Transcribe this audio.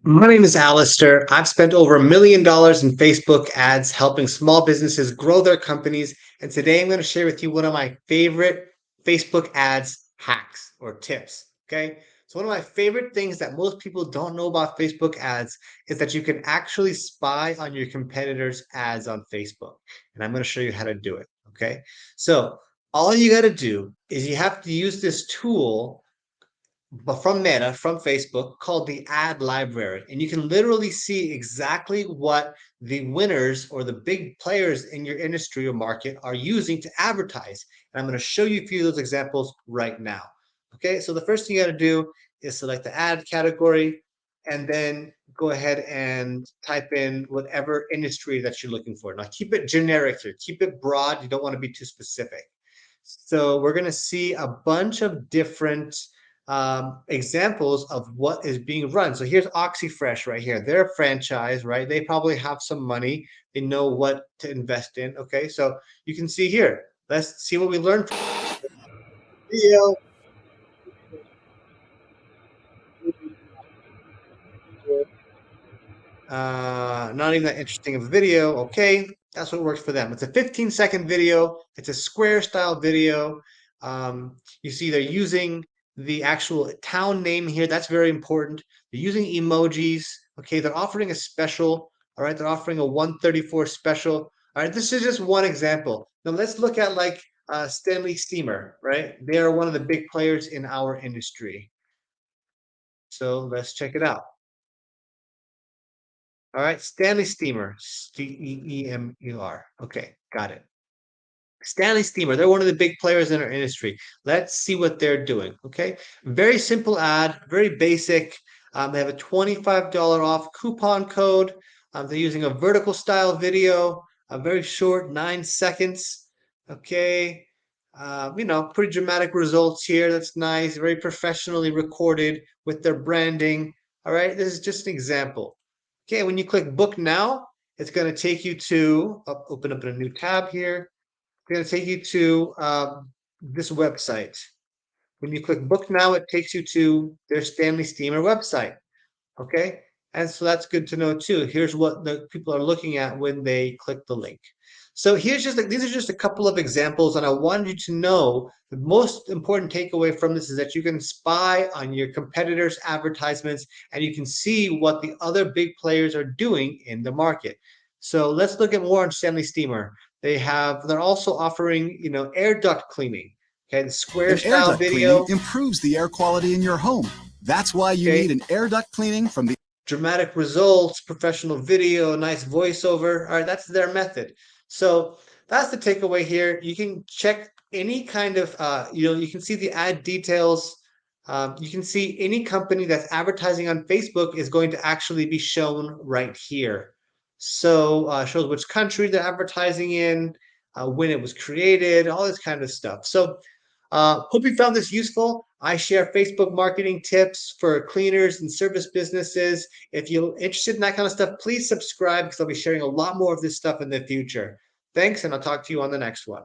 My name is Alistair. I've spent over $1 million in Facebook ads helping small businesses grow their companies. And today I'm going to share with you one of my favorite Facebook ads hacks or tips. Okay. So, one of my favorite things that most people don't know about Facebook ads is that you can actually spy on your competitors' ads on Facebook. And I'm going to show you how to do it. Okay. So, all you got to do is you have to use this tool but from Meta, from Facebook, called the ad library. And you can literally see exactly what the winners or the big players in your industry or market are using to advertise. And I'm going to show you a few of those examples right now. Okay, so the first thing you got to do is select the ad category and then go ahead and type in whatever industry that you're looking for. Now, keep it generic here, keep it broad. You don't want to be too specific. So, we're going to see a bunch of different examples of what is being run. So here's OxyFresh right here. They're a franchise, right? They probably have some money. They know what to invest in. Okay, so you can see here. Let's see what we learned from the video. Not even that interesting of a video. Okay, that's what works for them. It's a 15-second video. It's a square style video. You see they're using the actual town name here. That's very important. They're using emojis. Okay, they're offering a special. All right, they're offering a 134 special. All right, this is just one example. Now let's look at like Stanley Steamer, right? They are one of the big players in our industry. So let's check it out. All right, Stanley Steamer, Steemer. Okay, got it. Stanley Steamer, they're one of the big players in our industry. Let's see what they're doing. Okay, very simple ad, very basic. They have a $25 off coupon code. They're using a vertical style video, a very short 9 seconds. Okay, pretty dramatic results here. That's nice, very professionally recorded with their branding. All right, this is just an example. Okay, when you click book now, it's going to take you to open up in a new tab here. It's going to take you to this website. When you click book now, it takes you to their Stanley Steamer website. Okay, and so that's good to know too. Here's what the people are looking at when they click the link. So these are just a couple of examples, and I wanted you to know the most important takeaway from this is that you can spy on your competitors' advertisements and you can see what the other big players are doing in the market. So let's look at more on Stanley Steamer. They're also offering, air duct cleaning. Okay, the square An air style duct cleaning video. improves the air quality in your home. That's why you Okay, need an air duct cleaning from the dramatic results, professional video, nice voiceover. All right, that's their method. So that's the takeaway here. You can check any kind of, you can see the ad details. You can see any company that's advertising on Facebook is going to actually be shown right here. So shows which country they're advertising in, when it was created, all this kind of stuff. So hope you found this useful. I share Facebook marketing tips for cleaners and service businesses. If you're interested in that kind of stuff, please subscribe because I'll be sharing a lot more of this stuff in the future. Thanks, and I'll talk to you on the next one.